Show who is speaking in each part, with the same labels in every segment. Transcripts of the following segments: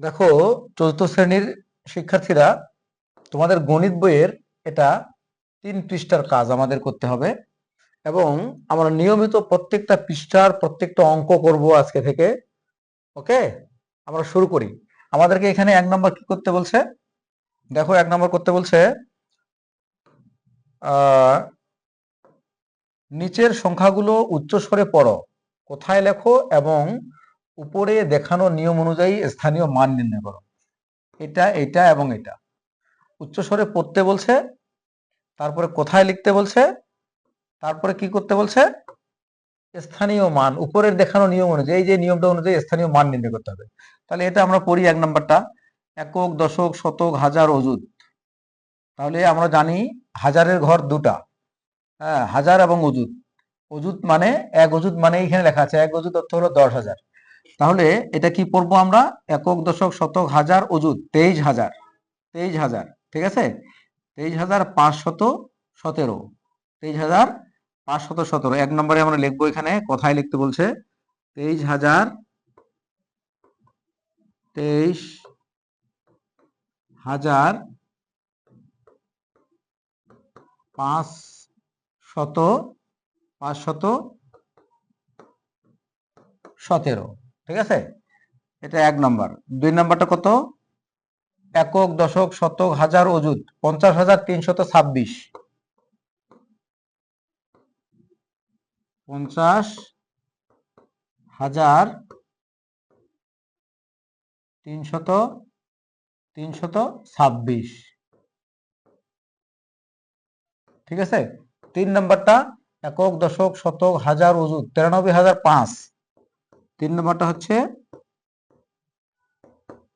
Speaker 1: দেখো, চতুর্থ শ্রেণীর শিক্ষার্থীরা, তোমাদের গণিত বইয়ের এটা 3 পৃষ্ঠার কাজ আমাদের করতে হবে এবং আমরা নিয়মিত প্রত্যেকটা পৃষ্ঠার প্রত্যেকটা অঙ্ক করব আজকে থেকে। ওকে, আমরা শুরু করি। আমাদেরকে এখানে 1 নম্বর কি করতে বলছে? দেখো, 1 নম্বর করতে বলছে নিচের সংখ্যাগুলো উচ্চস্বরে পড়ো, কোথায় লেখো এবং উপরে দেখানো নিয়ম অনুযায়ী স্থানীয় মান নির্ণয় করো। এটা এটা এবং এটা উচ্চস্বরে পড়তে বলছে, তারপরে কোথায় লিখতে বলছে, তারপরে কি করতে বলছে? স্থানীয় মান উপরের দেখানো নিয়ম অনুযায়ী, এই যে নিয়মটা অনুযায়ী স্থানীয় মান নির্ণয় করতে হবে। তাহলে এটা আমরা পড়ি 1 নম্বরটা, একক, দশক, শতক, হাজার, অযুত। তাহলে আমরা জানি হাজারের ঘর দুটা, হ্যাঁ, হাজার এবং অযুত। অযুত মানে এক অযুত মানে এখানে লেখা আছে এক অযুত অর্থ হলো 10,000। তাহলে এটা কি পড়বো আমরা? একক, দশক, শতক, হাজার, অযুত 23,000। 23,000, ঠিক আছে। 23,517। 23,517 1 নম্বরে আমরা লিখবো। এখানে কোথায় লিখতে বলছে? 23,000, 23,517, ঠিক আছে। এটা 1 নম্বর। 2 নম্বরটা কত? একক, দশক, শতক, হাজার, অযুত 50,326। 50,326, ঠিক আছে। 3 নম্বরটা একক, দশক, শতক, হাজার, অযুত 93,005। 3 নম্বরটা হচ্ছে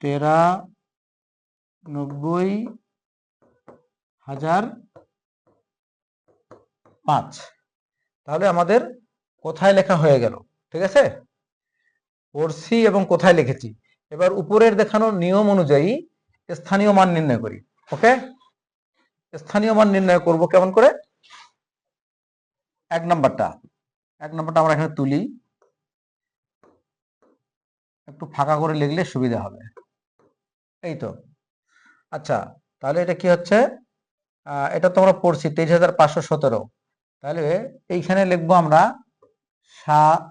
Speaker 1: 93,005। তাহলে আমাদের কোথায় লেখা হয়ে গেল, ঠিক আছে। পড়ছি এবং কোথায় লিখেছি। এবার উপরের দেখানো নিয়ম অনুযায়ী স্থানীয় মান নির্ণয় করি। ওকে, স্থানীয় মান নির্ণয় করব কেমন করে? 1 নম্বরটা আমরা এখানে তুলি, একটু ফাঁকা করে লিখলে সুবিধা হবে। এই তো। আচ্ছা, তাহলে এটা কি হচ্ছে? এটা তো আমরা পড়ছি 23,517। তাহলে এইখানে লিখবো আমরা 7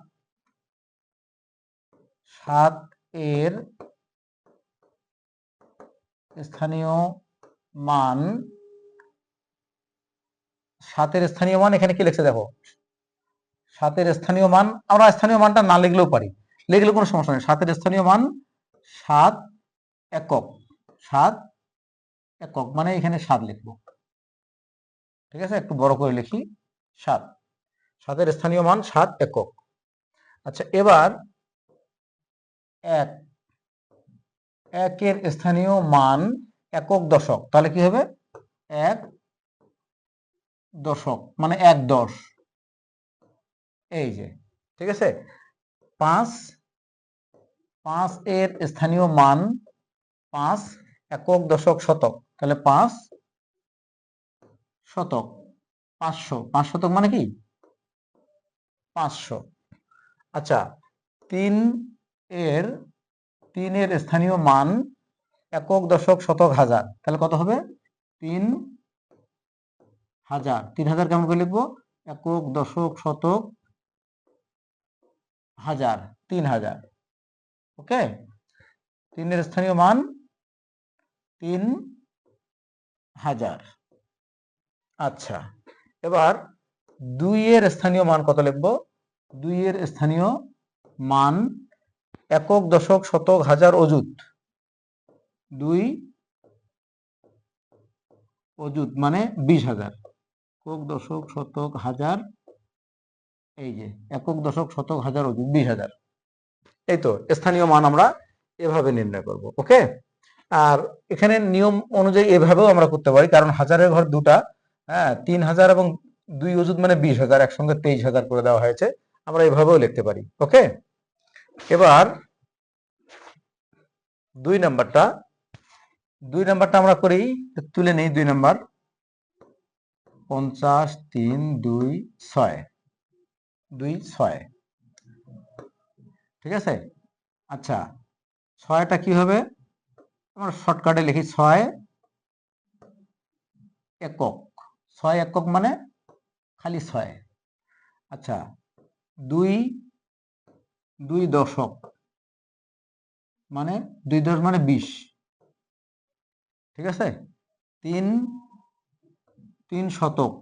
Speaker 1: এর স্থানীয় মান। 7 এর স্থানীয় মান এখানে কি লিখছে দেখো। 7 এর স্থানীয় মান, আমরা স্থানীয় মানটা না লিখলেও পারি, লিখলে কোনো সমস্যা নেই। 7 এর স্থানীয় মান 7 একক। 7 একক মানে এখানে 7 লিখবো, ঠিক আছে। একটু বড় করে লিখি 7। 7 এর স্থানীয় মান 7 একক। আচ্ছা, এবার 1 একের স্থানীয় মান একক, দশক। তাহলে কি হবে? 1 দশক মানে 1/10। এই যে, ঠিক আছে। 5 এর স্থানীয় মান 5 একক, দশক, শতক। তাহলে 5 শতক। 500 শতক মানে কি? 500। আচ্ছা, 3 এর স্থানীয় মান একক, দশক, শতক, হাজার। তাহলে কত হবে? 3,000। 3,000 কেমন করে লিখবো? একক, দশক, শতক, হাজার, 3,000। ওকে, 3 এর স্থানীয় মান 3,000। আচ্ছা, এবার 2 এর স্থানীয় মান কত লিখবো? 2 এর স্থানীয় মান একক, দশক, শতক, হাজার, অযুত। 2 অযুত মানে 20,000। একক, দশক, শতক, হাজার, এই যে একক, দশক, শতক, হাজার, অযুত 20,000। এই তো স্থানীয় মান আমরা এভাবে নির্ণয় করব। ওকে, আর এখানে নিয়ম অনুযায়ী এভাবেও আমরা করতে পারি, কারণ হাজারের ঘর দুটা, হ্যাঁ, 3,000 এবং 2 অযুত মানে 20,000, একসঙ্গে 23,000 করে দেওয়া হয়েছে। আমরা এভাবেও লিখতে পারি। ওকে, এবার 2 নাম্বারটা আমরা করি, তুলে নেই। 2 নাম্বার 50, 3, 2, 6, 2, 6, ঠিক আছে। আচ্ছা, 6টা কি হবে? আমরা শর্টকাটে লিখি 6 একক। 6 একক মানে খালি 6। আচ্ছা, 2 দশক মানে 2 দশ মানে 20, ঠিক আছে। 3 শতক,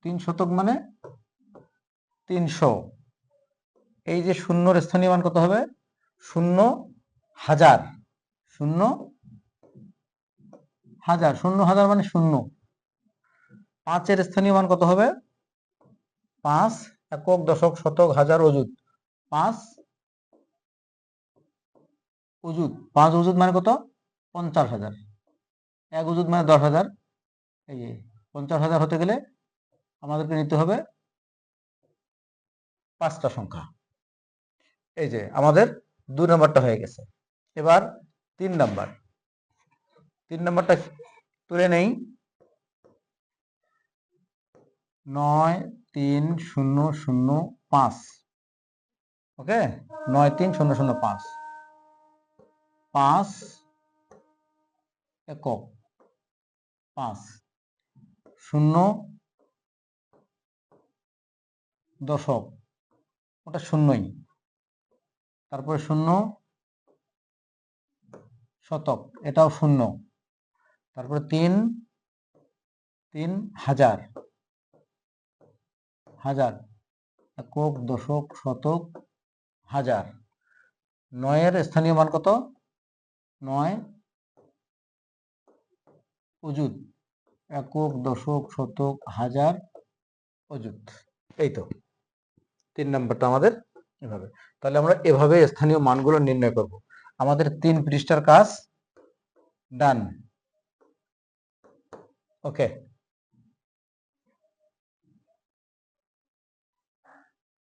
Speaker 1: 3 শতক মানে 300। এই যে শূন্যর স্থানীয় মান কত হবে? 0,000, 0,000, 0,000 মানে 0। 5 এর স্থানীয় মান কত হবে? 5 একক, দশক, শতক, হাজার, অযুত। 5 অযুত, 5 অযুত মানে কত? 50,000। 1 অযুত মানে 10,000। এই যে 50,000 হতে গেলে আমাদেরকে নিতে হবে 5টা সংখ্যা। এই যে আমাদের 2 নম্বরটা হয়ে গেছে। এবার 3 নম্বর। 3 নম্বরটা তুলে নেই। 93005। ওকে, 93005। 5 একক, 5 শূন্য দশক, ওটা শূন্যই। তারপরে 0 শতক, এটাও 0। তারপরে 3,000, হাজার, একক, দশক, শতক, হাজার। 9 এর স্থানীয় মান কত? 9 অযুত, একক, দশক, শতক, হাজার, অযুত। এই তো 3 নম্বরটা আমাদের এভাবে। তাহলে আমরা এভাবে স্থানীয় মানগুলো নির্ণয় করব। আমাদের 3 পৃষ্ঠার কাজ ডান। ওকে।